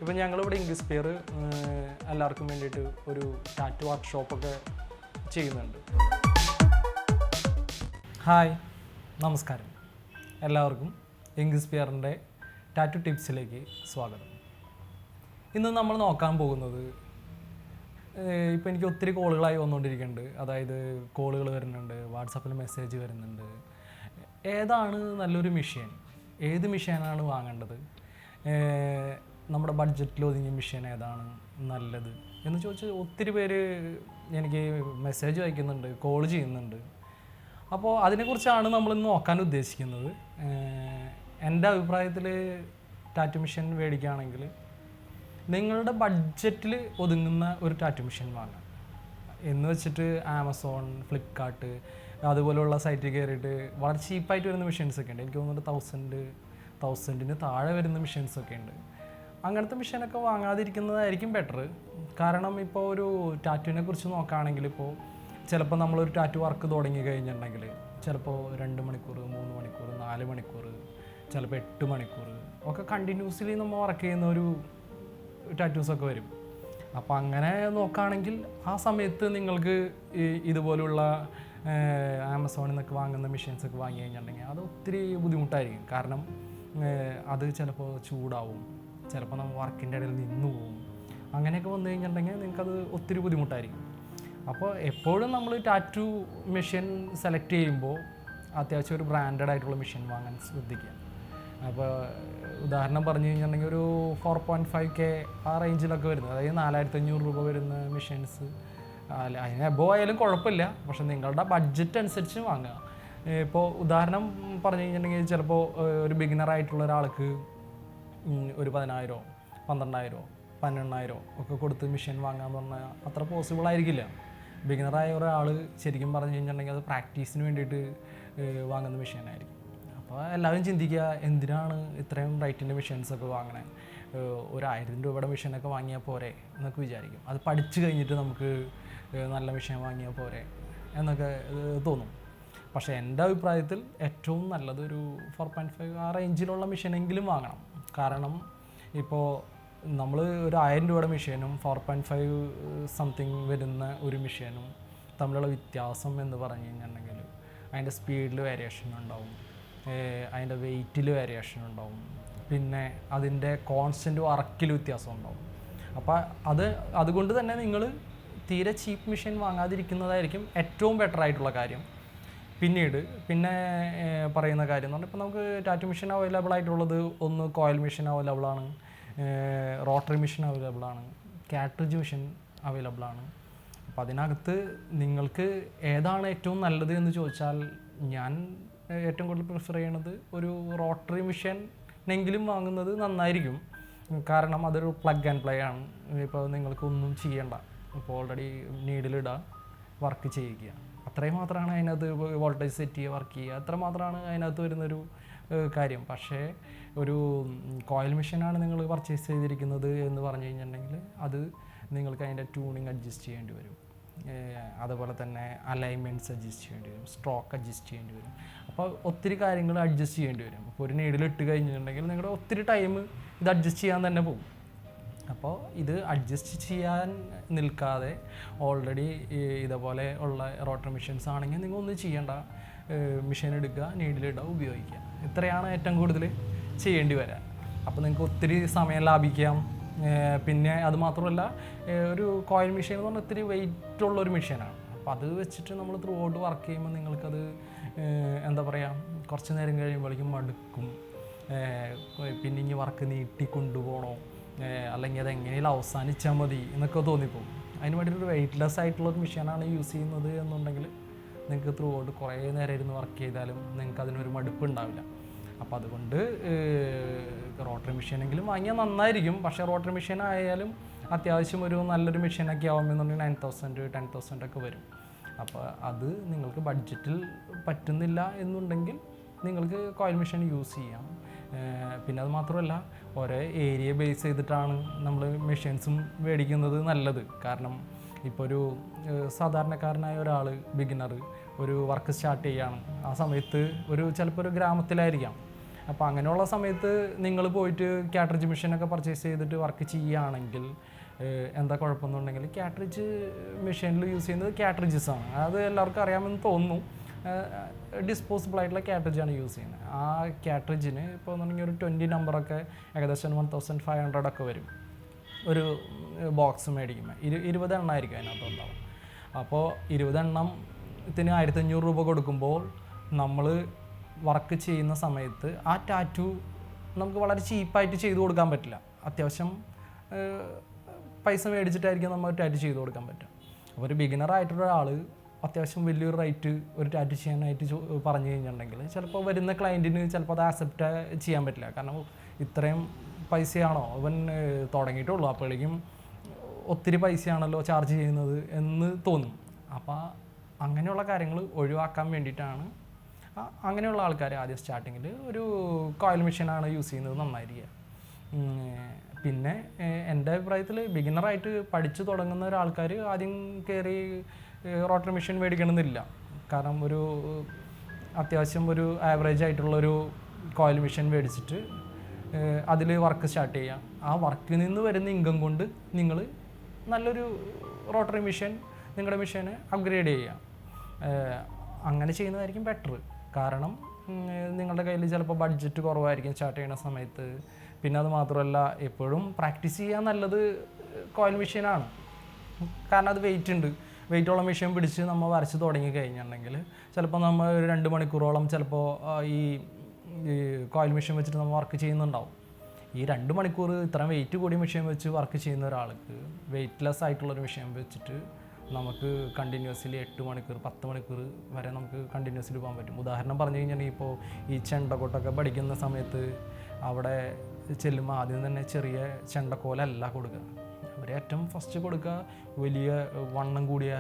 ഇപ്പം ഞങ്ങളിവിടെ ഇൻക്സ്പയർ എല്ലാവർക്കും വേണ്ടിയിട്ട് ഒരു ടാറ്റു വർക്ക്ഷോപ്പൊക്കെ ചെയ്യുന്നുണ്ട്. ഹായ്, നമസ്കാരം. എല്ലാവർക്കും ഇൻക്സ്പയറിൻ്റെ ടാറ്റു ടിപ്സിലേക്ക് സ്വാഗതം. ഇന്ന് നമ്മൾ നോക്കാൻ പോകുന്നത്, ഇപ്പോൾ എനിക്ക് ഒത്തിരി കോളുകളായി വന്നുകൊണ്ടിരിക്കുന്നുണ്ട്. അതായത് കോളുകൾ വരുന്നുണ്ട്, വാട്സാപ്പിൽ മെസ്സേജ് വരുന്നുണ്ട്. ഏതാണ് നല്ലൊരു മെഷീൻ, ഏത് മെഷീനാണ് വാങ്ങേണ്ടത്, നമ്മുടെ ബഡ്ജറ്റിൽ ഒതുങ്ങിയ മെഷീൻ ഏതാണ് നല്ലത് എന്ന് ചോദിച്ച് ഒത്തിരി പേര് എനിക്ക് മെസ്സേജ് അയക്കുന്നുണ്ട്, കോൾ ചെയ്യുന്നുണ്ട്. അപ്പോൾ അതിനെക്കുറിച്ചാണ് നമ്മളിന്ന് നോക്കാൻ ഉദ്ദേശിക്കുന്നത്. എൻ്റെ അഭിപ്രായത്തിൽ ടാറ്റു മെഷീൻ മേടിക്കുകയാണെങ്കിൽ നിങ്ങളുടെ ബഡ്ജറ്റിൽ ഒതുങ്ങുന്ന ഒരു ടാറ്റു മെഷീൻ വാങ്ങാം. എന്ന് വെച്ചിട്ട് ആമസോൺ, ഫ്ലിപ്കാർട്ട് അതുപോലെയുള്ള സൈറ്റിൽ കയറിയിട്ട് വളരെ ചീപ്പായിട്ട് വരുന്ന മെഷീൻസൊക്കെ ഉണ്ട്. എനിക്ക് തോന്നുന്നുണ്ട് 1000 താഴെ വരുന്ന മെഷീൻസൊക്കെ ഉണ്ട്. അങ്ങനത്തെ മെഷീനൊക്കെ വാങ്ങാതിരിക്കുന്നതായിരിക്കും ബെറ്റർ. കാരണം ഇപ്പോൾ ഒരു ടാറ്റുവിനെ കുറിച്ച് നോക്കുകയാണെങ്കിൽ, ഇപ്പോൾ ചിലപ്പോൾ നമ്മളൊരു ടാറ്റു വർക്ക് തുടങ്ങി കഴിഞ്ഞിട്ടുണ്ടെങ്കിൽ ചിലപ്പോൾ 2 മണിക്കൂർ, 3 മണിക്കൂർ, 4 മണിക്കൂർ, ചിലപ്പോൾ 8 മണിക്കൂർ ഒക്കെ കണ്ടിന്യൂസ്ലി നമ്മൾ വർക്ക് ചെയ്യുന്ന ഒരു ടാറ്റൂസൊക്കെ വരും. അപ്പോൾ അങ്ങനെ നോക്കുകയാണെങ്കിൽ ആ സമയത്ത് നിങ്ങൾക്ക് ഇതുപോലുള്ള ആമസോണിൽ നിന്നൊക്കെ വാങ്ങുന്ന മെഷീൻസൊക്കെ വാങ്ങി കഴിഞ്ഞിട്ടുണ്ടെങ്കിൽ അത് ഒത്തിരി ബുദ്ധിമുട്ടായിരിക്കും. കാരണം അത് ചിലപ്പോൾ ചൂടാവും, ചിലപ്പോൾ നമ്മൾ വർക്കിൻ്റെ ഇടയിൽ നിന്ന് പോവും. അങ്ങനെയൊക്കെ വന്നു കഴിഞ്ഞിട്ടുണ്ടെങ്കിൽ നിങ്ങൾക്കത് ഒത്തിരി ബുദ്ധിമുട്ടായിരിക്കും. അപ്പോൾ എപ്പോഴും നമ്മൾ ടാറ്റു മെഷീൻ സെലക്ട് ചെയ്യുമ്പോൾ അത്യാവശ്യം ഒരു ബ്രാൻഡഡ് ആയിട്ടുള്ള മെഷീൻ വാങ്ങാൻ ശ്രദ്ധിക്കുക. അപ്പോൾ ഉദാഹരണം പറഞ്ഞു കഴിഞ്ഞിട്ടുണ്ടെങ്കിൽ ഒരു 4.5K ആ റേഞ്ചിലൊക്കെ വരുന്നത്, അതായത് 4500 രൂപ വരുന്ന മെഷീൻസ്, അതിന് എബോ ആയാലും കുഴപ്പമില്ല. പക്ഷെ നിങ്ങളുടെ ബഡ്ജറ്റ് അനുസരിച്ച് വാങ്ങുക. ഇപ്പോൾ ഉദാഹരണം പറഞ്ഞു കഴിഞ്ഞിട്ടുണ്ടെങ്കിൽ ചിലപ്പോൾ ഒരു ബിഗിനറായിട്ടുള്ള ഒരാൾക്ക് ഒരു 10,000, 12,000, 12,000 ഒക്കെ കൊടുത്ത് മെഷീൻ വാങ്ങാമെന്ന് പറഞ്ഞാൽ അത്ര പോസിബിൾ ആയിരിക്കില്ല. ബിഗിനറായ ഒരാൾ ശരിക്കും പറഞ്ഞു കഴിഞ്ഞിട്ടുണ്ടെങ്കിൽ അത് പ്രാക്ടീസിന് വേണ്ടിയിട്ട് വാങ്ങുന്ന മെഷീനായിരിക്കും. അപ്പോൾ എല്ലാവരും ചിന്തിക്കുക, എന്തിനാണ് ഇത്രയും റേറ്റിൻ്റെ മെഷീൻസൊക്കെ വാങ്ങണേ, ഒരു 1000 രൂപയുടെ മെഷീനൊക്കെ വാങ്ങിയാൽ പോരെ എന്നൊക്കെ വിചാരിക്കും. അത് പഠിച്ചു കഴിഞ്ഞിട്ട് നമുക്ക് നല്ല മെഷീൻ വാങ്ങിയാൽ പോരെ എന്നൊക്കെ തോന്നും. പക്ഷേ എൻ്റെ അഭിപ്രായത്തിൽ ഏറ്റവും നല്ലത് ഒരു 4.5 ആ റേഞ്ചിലുള്ള മെഷീനെങ്കിലും വാങ്ങണം. കാരണം ഇപ്പോൾ നമ്മൾ ഒരു 1000 രൂപയുടെ മെഷീനും 4.5 സംതിങ് വരുന്ന ഒരു മെഷീനും തമ്മിലുള്ള വ്യത്യാസം എന്ന് പറഞ്ഞു കഴിഞ്ഞിട്ടുണ്ടെങ്കിൽ അതിൻ്റെ സ്പീഡിൽ വേരിയേഷൻ ഉണ്ടാവും, അതിൻ്റെ വെയ്റ്റിൽ വേരിയേഷൻ ഉണ്ടാവും, പിന്നെ അതിൻ്റെ കോൺസ്റ്റൻറ്റ് വർക്കിൽ വ്യത്യാസം ഉണ്ടാവും. അപ്പോൾ അതുകൊണ്ട് തന്നെ നിങ്ങൾ തീരെ ചീപ്പ് മെഷീൻ വാങ്ങാതിരിക്കുന്നതായിരിക്കും ഏറ്റവും ബെറ്റർ ആയിട്ടുള്ള കാര്യം. പിന്നെ പറയുന്ന കാര്യം എന്ന് പറഞ്ഞാൽ, ഇപ്പോൾ നമുക്ക് ടാറ്റു മെഷീൻ അവൈലബിൾ ആയിട്ടുള്ളത് ഒന്ന് കോയിൽ മെഷീൻ അവൈലബിൾ ആണ്, റോട്ടറി മെഷീൻ അവൈലബിൾ ആണ്, കാട്രിഡ്ജ് മെഷീൻ അവൈലബിൾ ആണ്. അപ്പോൾ അതിനകത്ത് നിങ്ങൾക്ക് ഏതാണ് ഏറ്റവും നല്ലത് എന്ന് ചോദിച്ചാൽ, ഞാൻ ഏറ്റവും കൂടുതൽ പ്രിഫർ ചെയ്യണത് ഒരു റോട്ടറി മെഷീനെങ്കിലും വാങ്ങുന്നത് നന്നായിരിക്കും. കാരണം അതൊരു പ്ലഗ് ആൻഡ് പ്ലേ ആണ്. ഇപ്പോൾ നിങ്ങൾക്കൊന്നും ചെയ്യേണ്ട, ഇപ്പോൾ ഓൾറെഡി നീഡിലിടുക, വർക്ക് ചെയ്യിക്കുക, അത്രയും മാത്രമാണ് അതിനകത്ത്. വോൾട്ടേജ് സെറ്റ് ചെയ്യുക, വർക്ക് ചെയ്യുക, അത്ര മാത്രമാണ് അതിനകത്ത് വരുന്നൊരു കാര്യം. പക്ഷേ ഒരു കോയിൽ മെഷീനാണ് നിങ്ങൾ പർച്ചേസ് ചെയ്തിരിക്കുന്നത് എന്ന് പറഞ്ഞു കഴിഞ്ഞിട്ടുണ്ടെങ്കിൽ അത് നിങ്ങൾക്ക് അതിൻ്റെ ട്യൂണിങ് അഡ്ജസ്റ്റ് ചെയ്യേണ്ടി വരും, അതുപോലെ തന്നെ അലൈൻമെൻറ്റ്സ് അഡ്ജസ്റ്റ് ചെയ്യേണ്ടി വരും, സ്ട്രോക്ക് അഡ്ജസ്റ്റ് ചെയ്യേണ്ടി വരും. അപ്പോൾ ഒത്തിരി കാര്യങ്ങൾ അഡ്ജസ്റ്റ് ചെയ്യേണ്ടി വരും. അപ്പോൾ ഒരു നീഡിലിട്ട് കഴിഞ്ഞിട്ടുണ്ടെങ്കിൽ നിങ്ങളുടെ ഒത്തിരി ടൈം ഇത് അഡ്ജസ്റ്റ് ചെയ്യാൻ തന്നെ പോകും. അപ്പോൾ ഇത് അഡ്ജസ്റ്റ് ചെയ്യാൻ നിൽക്കാതെ ഓൾറെഡി ഇതുപോലെ ഉള്ള റോട്ടറി മെഷീൻസ് ആണെങ്കിൽ നിങ്ങൾ ഒന്നും ചെയ്യേണ്ട, മെഷീൻ എടുക്കുക, നീഡിലിടുക, ഉപയോഗിക്കുക. ഇത്രയാണ് ഏറ്റവും കൂടുതൽ ചെയ്യേണ്ടി വരിക. അപ്പോൾ നിങ്ങൾക്ക് ഒത്തിരി സമയം ലാഭിക്കാം. പിന്നെ അത് മാത്രമല്ല, ഒരു കോയിൽ മെഷീൻ എന്ന് പറഞ്ഞാൽ ഒത്തിരി വെയിറ്റുള്ളൊരു മെഷീനാണ്. അപ്പോൾ അത് വെച്ചിട്ട് നമ്മൾ ത്രൂ ഔട്ട് വർക്ക് ചെയ്യുമ്പോൾ നിങ്ങൾക്കത് എന്താ പറയുക, കുറച്ച് നേരം കഴിയുമ്പോഴേക്കും മടുക്കും. പിന്നെ ഇനി വർക്ക് നീട്ടി കൊണ്ടുപോകണോ, അല്ലെങ്കിൽ അത് എങ്ങനെയും അവസാനിച്ചാൽ മതി എന്നൊക്കെ തോന്നിപ്പോകും. അതിന് വേണ്ടിയിട്ടൊരു വെയ്റ്റ്ലെസ് ആയിട്ടുള്ളൊരു മെഷീനാണ് യൂസ് ചെയ്യുന്നത് എന്നുണ്ടെങ്കിൽ നിങ്ങൾക്ക് ത്രൂ ഔട്ട് കുറേ നേരം ഇരുന്ന് വർക്ക് ചെയ്താലും നിങ്ങൾക്ക് അതിനൊരു മടുപ്പ് ഉണ്ടാവില്ല. അപ്പോൾ അതുകൊണ്ട് റോട്ടറി മെഷീനെങ്കിലും വാങ്ങിയാൽ നന്നായിരിക്കും. പക്ഷേ റോട്ടറി മെഷീൻ ആയാലും അത്യാവശ്യം ഒരു നല്ലൊരു മെഷീനൊക്കെ ആകുമെന്നുണ്ടെങ്കിൽ 9,000, 10,000 ഒക്കെ വരും. അപ്പോൾ അത് നിങ്ങൾക്ക് ബഡ്ജറ്റിൽ പറ്റുന്നില്ല എന്നുണ്ടെങ്കിൽ നിങ്ങൾക്ക് കോയിൽ മെഷീൻ യൂസ് ചെയ്യാം. പിന്നെ അത് മാത്രമല്ല, ഓരോ ഏരിയ ബേസ് ചെയ്തിട്ടാണ് നമ്മൾ മെഷീൻസും മേടിക്കുന്നത് നല്ലത്. കാരണം ഇപ്പോൾ ഒരു സാധാരണക്കാരനായ ഒരാൾ, ബിഗിനർ, ഒരു വർക്ക് സ്റ്റാർട്ട് ചെയ്യുകയാണ്. ആ സമയത്ത് ചിലപ്പോൾ ഒരു ഗ്രാമത്തിലായിരിക്കാം, അപ്പോൾ അങ്ങനെയുള്ള സമയത്ത് നിങ്ങൾ പോയിട്ട് കാട്രിഡ്ജ് മെഷീനൊക്കെ പർച്ചേസ് ചെയ്തിട്ട് വർക്ക് ചെയ്യുകയാണെങ്കിൽ എന്താ കുഴപ്പമെന്നുണ്ടെങ്കിൽ കാട്രിഡ്ജ് മെഷീനിൽ യൂസ് ചെയ്യുന്നത് കാട്രിഡ്ജസ് ആണ്. അത് എല്ലാവർക്കും അറിയാമെന്ന് തോന്നുന്നു. ഡിസ്പോസിബിൾ ആയിട്ടുള്ള കാട്രിഡ്ജാണ് യൂസ് ചെയ്യുന്നത്. ആ കാട്രിഡ്ജിന് ഇപ്പോൾ എന്നുണ്ടെങ്കിൽ ഒരു 20 നമ്പറൊക്കെ ഏകദേശം 1500 ഒക്കെ വരും ഒരു ബോക്സ് മേടിക്കുമ്പോൾ. 20 എണ്ണമായിരിക്കും അതിനകത്ത് ഉണ്ടാവും. അപ്പോൾ 20 എണ്ണത്തിന് 1500 രൂപ കൊടുക്കുമ്പോൾ നമ്മൾ വർക്ക് ചെയ്യുന്ന സമയത്ത് ആ ടാറ്റു നമുക്ക് വളരെ ചീപ്പായിട്ട് ചെയ്തു കൊടുക്കാൻ പറ്റില്ല. അത്യാവശ്യം പൈസ മേടിച്ചിട്ടായിരിക്കും നമ്മൾ ടാറ്റു ചെയ്ത് കൊടുക്കാൻ പറ്റുക. അപ്പോൾ ഒരു ബിഗിനറായിട്ടുള്ള ഒരാൾ അത്യാവശ്യം വലിയൊരു റേറ്റ് ഒരു ടാറ്റു ചെയ്യാനായിട്ട് പറഞ്ഞു കഴിഞ്ഞിട്ടുണ്ടെങ്കിൽ ചിലപ്പോൾ വരുന്ന ക്ലയൻറ്റിന് ചിലപ്പോൾ അത് ആക്സെപ്റ്റ് ചെയ്യാൻ പറ്റില്ല. കാരണം ഇത്രയും പൈസയാണോ അവൻ തുടങ്ങിയിട്ടുള്ളൂ, അപ്പോഴേക്കും ഒത്തിരി പൈസയാണല്ലോ ചാർജ് ചെയ്യുന്നത് എന്ന് തോന്നും. അപ്പോൾ അങ്ങനെയുള്ള കാര്യങ്ങൾ ഒഴിവാക്കാൻ വേണ്ടിയിട്ടാണ് അങ്ങനെയുള്ള ആൾക്കാർ ആദ്യം സ്റ്റാർട്ടിങ്ങിൽ ഒരു കോയിൽ മെഷീനാണ് യൂസ് ചെയ്യുന്നത് നന്നായിരിക്കുക. പിന്നെ എൻ്റെ അഭിപ്രായത്തിൽ ബിഗിനറായിട്ട് പഠിച്ചു തുടങ്ങുന്ന ഒരാൾക്കാർ ആദ്യം കയറി റോട്ടറി മെഷീൻ മേടിക്കണമെന്നില്ല. കാരണം ഒരു അത്യാവശ്യം ഒരു ആവറേജ് ആയിട്ടുള്ളൊരു കോയിൽ മെഷീൻ മേടിച്ചിട്ട് അതിൽ വർക്ക് സ്റ്റാർട്ട് ചെയ്യാം. ആ വർക്കിൽ നിന്ന് വരുന്ന ഇൻകം കൊണ്ട് നിങ്ങൾ നല്ലൊരു റോട്ടറി മെഷീൻ നിങ്ങളുടെ മെഷീനെ അപ്ഗ്രേഡ് ചെയ്യാം. അങ്ങനെ ചെയ്യുന്നതായിരിക്കും ബെറ്റർ. കാരണം നിങ്ങളുടെ കയ്യിൽ ചിലപ്പോൾ ബഡ്ജറ്റ് കുറവായിരിക്കും സ്റ്റാർട്ട് ചെയ്യുന്ന സമയത്ത്. പിന്നെ അത് മാത്രമല്ല, എപ്പോഴും പ്രാക്ടീസ് ചെയ്യാൻ നല്ലത് കോയിൽ മെഷീനാണ്. കാരണം അത് വെയിറ്റ് ഉണ്ട്. വെയിറ്റുള്ള മെഷീൻ പിടിച്ച് നമ്മൾ വരച്ച് തുടങ്ങി കഴിഞ്ഞിട്ടുണ്ടെങ്കിൽ ചിലപ്പോൾ നമ്മൾ ഒരു 2 മണിക്കൂറോളം ചിലപ്പോൾ ഈ കോയിൽ മെഷീൻ വെച്ചിട്ട് നമ്മൾ വർക്ക് ചെയ്യുന്നുണ്ടാവും. ഈ 2 മണിക്കൂർ ഇത്രയും വെയിറ്റ് കൂടിയ മെഷീൻ വെച്ച് വർക്ക് ചെയ്യുന്ന ഒരാൾക്ക് വെയിറ്റ്ലെസ് ആയിട്ടുള്ളൊരു മെഷീൻ വെച്ചിട്ട് നമുക്ക് കണ്ടിന്യൂസ്ലി 8 മണിക്കൂർ 10 മണിക്കൂർ വരെ നമുക്ക് കണ്ടിന്യൂസ്ലി പോകാൻ പറ്റും. ഉദാഹരണം പറഞ്ഞു കഴിഞ്ഞാൽ ഇപ്പോൾ ഈ ചെണ്ടക്കൊട്ടൊക്കെ പഠിക്കുന്ന സമയത്ത് അവിടെ ചെല്ലുമ്പോൾ ആദ്യം തന്നെ ചെറിയ ചെണ്ടക്കോലല്ല കൊടുക്കുക. അവർ ഏറ്റവും ഫസ്റ്റ് കൊടുക്കുക വലിയ വണ്ണം കൂടിയ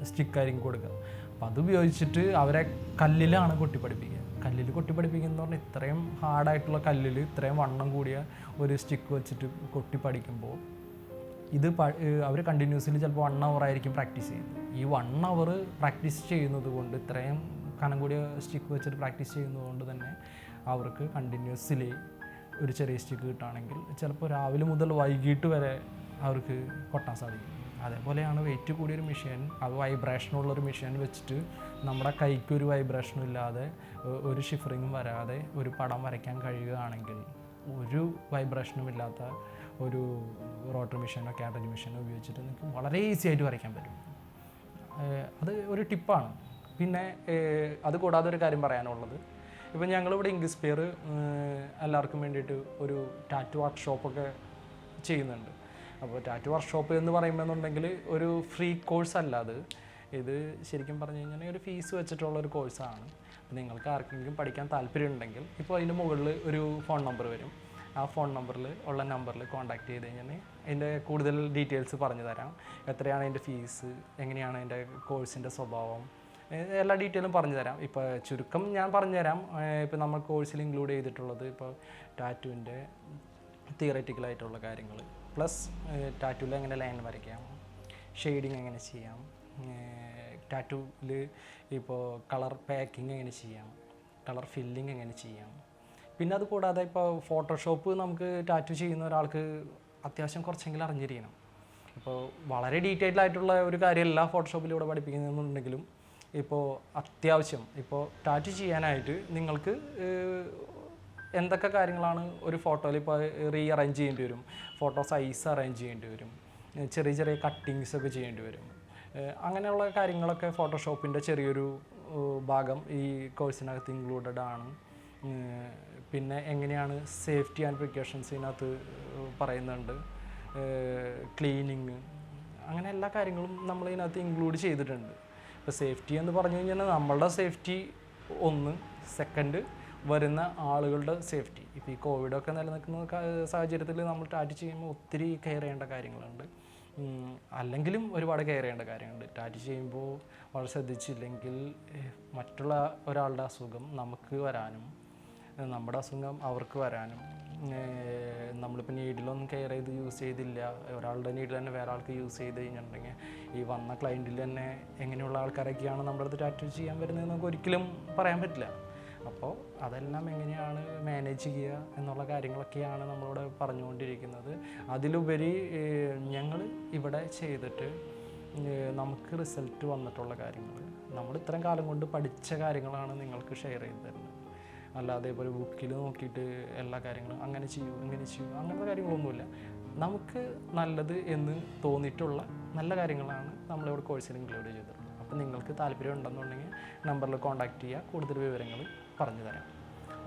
സ്റ്റിക്കായിരിക്കും കൊടുക്കുക. അപ്പം അത് ഉപയോഗിച്ചിട്ട് അവരെ കല്ലിലാണ് കൊട്ടിപ്പഠിപ്പിക്കുക. കല്ലിൽ കൊട്ടിപ്പഠിപ്പിക്കുന്നത് പറഞ്ഞാൽ ഇത്രയും ഹാർഡായിട്ടുള്ള കല്ലിൽ ഇത്രയും വണ്ണം കൂടിയ ഒരു സ്റ്റിക്ക് വെച്ചിട്ട് കൊട്ടിപ്പഠിക്കുമ്പോൾ ഇത് അവർ കണ്ടിന്യൂസ്ലി ചിലപ്പോൾ 1 hour ആയിരിക്കും പ്രാക്ടീസ് ചെയ്യുന്നത്. ഈ 1 hour പ്രാക്ടീസ് ചെയ്യുന്നത് കൊണ്ട്, ഇത്രയും കനം കൂടിയ സ്റ്റിക്ക് വെച്ചിട്ട് പ്രാക്ടീസ് ചെയ്യുന്നത് കൊണ്ട് തന്നെ അവർക്ക് കണ്ടിന്യൂസ്ലി ഒരു ചെറിയ സ്റ്റിക്ക് കിട്ടുകയാണെങ്കിൽ ചിലപ്പോൾ രാവിലെ മുതൽ വൈകിട്ട് വരെ അവർക്ക് കൊട്ടാൻ സാധിക്കും. അതേപോലെയാണ് വെയിറ്റ് കൂടിയൊരു മെഷീൻ, അത് വൈബ്രേഷനുള്ളൊരു മെഷീൻ വെച്ചിട്ട് നമ്മുടെ കൈക്ക് ഒരു വൈബ്രേഷനും ഇല്ലാതെ ഒരു ഷിഫറിങ്ങും വരാതെ ഒരു പടം വരയ്ക്കാൻ കഴിയുകയാണെങ്കിൽ, ഒരു വൈബ്രേഷനും ഇല്ലാത്ത ഒരു റോട്ടറി മെഷീനോ കാട്രിഡ്ജ് മെഷീനോ ഉപയോഗിച്ചിട്ട് നിങ്ങൾക്ക് വളരെ ഈസി ആയിട്ട് വരയ്ക്കാൻ പറ്റും. അത് ഒരു ടിപ്പാണ്. പിന്നെ അത് കൂടാതെ ഒരു കാര്യം പറയാനുള്ളത്, ഇപ്പം ഞങ്ങളിവിടെ ഇൻക്സ്പയർ എല്ലാവർക്കും വേണ്ടിയിട്ട് ഒരു ടാറ്റു വർക്ക്ഷോപ്പൊക്കെ ചെയ്യുന്നുണ്ട്. അപ്പോൾ ടാറ്റു വർക്ക്ഷോപ്പ് എന്ന് പറയുമ്പോഴെന്നുണ്ടെങ്കിൽ ഒരു ഫ്രീ കോഴ്സ് അല്ല അത്. ഇത് ശരിക്കും പറഞ്ഞു കഴിഞ്ഞാൽ ഒരു ഫീസ് വെച്ചിട്ടുള്ളൊരു കോഴ്സാണ്. നിങ്ങൾക്ക് ആർക്കെങ്കിലും പഠിക്കാൻ താല്പര്യമുണ്ടെങ്കിൽ ഇപ്പോൾ അതിൻ്റെ മുകളിൽ ഒരു ഫോൺ നമ്പർ വരും. ആ ഫോൺ നമ്പറിൽ കോൺടാക്ട് ചെയ്ത് കഴിഞ്ഞാൽ അതിൻ്റെ കൂടുതൽ ഡീറ്റെയിൽസ് പറഞ്ഞു തരാം. എത്രയാണ് അതിൻ്റെ ഫീസ്, എങ്ങനെയാണ് അതിൻ്റെ കോഴ്സിൻ്റെ സ്വഭാവം, എല്ലാ ഡീറ്റെയിലും പറഞ്ഞു തരാം. ഇപ്പോൾ ചുരുക്കം ഞാൻ പറഞ്ഞുതരാം. ഇപ്പോൾ നമ്മൾ കോഴ്സിൽ ഇൻക്ലൂഡ് ചെയ്തിട്ടുള്ളത് ഇപ്പോൾ ടാറ്റുവിൻ്റെ തിയററ്റിക്കലായിട്ടുള്ള കാര്യങ്ങൾ, പ്ലസ് ടാറ്റുവിൽ എങ്ങനെ ലൈൻ വരയ്ക്കാം, ഷെയ്ഡിങ് എങ്ങനെ ചെയ്യാം, ടാറ്റുവിൽ ഇപ്പോൾ കളർ പാക്കിങ് എങ്ങനെ ചെയ്യാം, കളർ ഫില്ലിങ് എങ്ങനെ ചെയ്യാം. പിന്നെ അത് കൂടാതെ ഇപ്പോൾ ഫോട്ടോഷോപ്പ് നമുക്ക് ടാറ്റു ചെയ്യുന്ന ഒരാൾക്ക് അത്യാവശ്യം കുറച്ചെങ്കിലും അറിഞ്ഞിരിക്കണം. ഇപ്പോൾ വളരെ ഡീറ്റെയിൽഡ് ആയിട്ടുള്ള ഒരു കാര്യമല്ല ഫോട്ടോഷോപ്പിലൂടെ പഠിപ്പിക്കുന്നതെന്നുണ്ടെങ്കിലും, ഇപ്പോൾ അത്യാവശ്യം ഇപ്പോൾ ടാറ്റു ചെയ്യാനായിട്ട് നിങ്ങൾക്ക് എന്തൊക്കെ കാര്യങ്ങളാണ് ഒരു ഫോട്ടോയിൽ ഇപ്പോൾ അറേഞ്ച് ചെയ്യേണ്ടി വരും, ഫോട്ടോ സൈസ് അറേഞ്ച് ചെയ്യേണ്ടി വരും, ചെറിയ ചെറിയ കട്ടിങ്സ് ഒക്കെ ചെയ്യേണ്ടി വരും. അങ്ങനെയുള്ള കാര്യങ്ങളൊക്കെ ഫോട്ടോഷോപ്പിൻ്റെ ചെറിയൊരു ഭാഗം ഈ കോഴ്സിനകത്ത് ഇൻക്ലൂഡഡ് ആണ്. പിന്നെ എങ്ങനെയാണ് സേഫ്റ്റി ആൻഡ് പ്രിക്കോഷൻസ് ഇതിനകത്ത് പറയുന്നുണ്ട്, ക്ലീനിങ്, അങ്ങനെ എല്ലാ കാര്യങ്ങളും നമ്മൾ ഇതിനകത്ത് ഇൻക്ലൂഡ് ചെയ്തിട്ടുണ്ട്. ഇപ്പോൾ സേഫ്റ്റി എന്ന് പറഞ്ഞു കഴിഞ്ഞാൽ നമ്മളുടെ സേഫ്റ്റി ഒന്ന്, സെക്കൻഡ് വരുന്ന ആളുകളുടെ സേഫ്റ്റി. ഇപ്പോൾ ഈ കോവിഡൊക്കെ നിലനിൽക്കുന്ന സാഹചര്യത്തിൽ നമ്മൾ ടാറ്റു ചെയ്യുമ്പോൾ ഒത്തിരി കെയർ ചെയ്യേണ്ട കാര്യങ്ങളുണ്ട്. അല്ലെങ്കിലും ഒരുപാട് കെയർ ചെയ്യേണ്ട കാര്യങ്ങളുണ്ട്. ടാറ്റു ചെയ്യുമ്പോൾ വളരെ ശ്രദ്ധിച്ചില്ലെങ്കിൽ മറ്റുള്ള ഒരാളുടെ അസുഖം നമുക്ക് വരാനും നമ്മുടെ അസുഖം അവർക്ക് വരാനും, നമ്മളിപ്പോൾ നീഡിലൊന്നും കെയർ ചെയ്ത് യൂസ് ചെയ്തില്ല, ഒരാളുടെ നീഡിൽ തന്നെ വേറെ ആൾക്ക് യൂസ് ചെയ്ത് കഴിഞ്ഞിട്ടുണ്ടെങ്കിൽ ഈ വന്ന ക്ലയൻറ്റിൽ തന്നെ എങ്ങനെയുള്ള ആൾക്കാരൊക്കെയാണ് നമ്മുടെ അടുത്ത് ടാറ്റു ചെയ്യാൻ വരുന്നത് നമുക്ക് ഒരിക്കലും പറയാൻ പറ്റില്ല. അപ്പോൾ അതെല്ലാം എങ്ങനെയാണ് മാനേജ് ചെയ്യുക എന്നുള്ള കാര്യങ്ങളൊക്കെയാണ് നമ്മളിവിടെ പറഞ്ഞുകൊണ്ടിരിക്കുന്നത്. അതിലുപരി ഞങ്ങൾ ഇവിടെ ചെയ്തിട്ട് നമുക്ക് റിസൾട്ട് വന്നിട്ടുള്ള കാര്യങ്ങൾ, നമ്മൾ ഇത്രയും കാലം കൊണ്ട് പഠിച്ച കാര്യങ്ങളാണ് നിങ്ങൾക്ക് ഷെയർ ചെയ്ത് തരുന്നത്. അല്ലാതെ ഇപ്പോൾ ഒരു ബുക്കിൽ നോക്കിയിട്ട് എല്ലാ കാര്യങ്ങളും അങ്ങനെ ചെയ്യൂ ഇങ്ങനെ ചെയ്യൂ അങ്ങനത്തെ കാര്യങ്ങളൊന്നുമില്ല. നമുക്ക് നല്ലത് എന്ന് തോന്നിയിട്ടുള്ള നല്ല കാര്യങ്ങളാണ് നമ്മളിവിടെ കോഴ്സിൽ ഇൻക്ലൂഡ് ചെയ്തിട്ടുള്ളത്. അപ്പോൾ നിങ്ങൾക്ക് താല്പര്യം ഉണ്ടെന്നുണ്ടെങ്കിൽ നമ്പറിൽ കോൺടാക്റ്റ് ചെയ്യുക, കൂടുതൽ വിവരങ്ങൾ പറഞ്ഞു തരാം.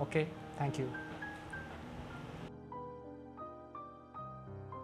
Okay, thank you.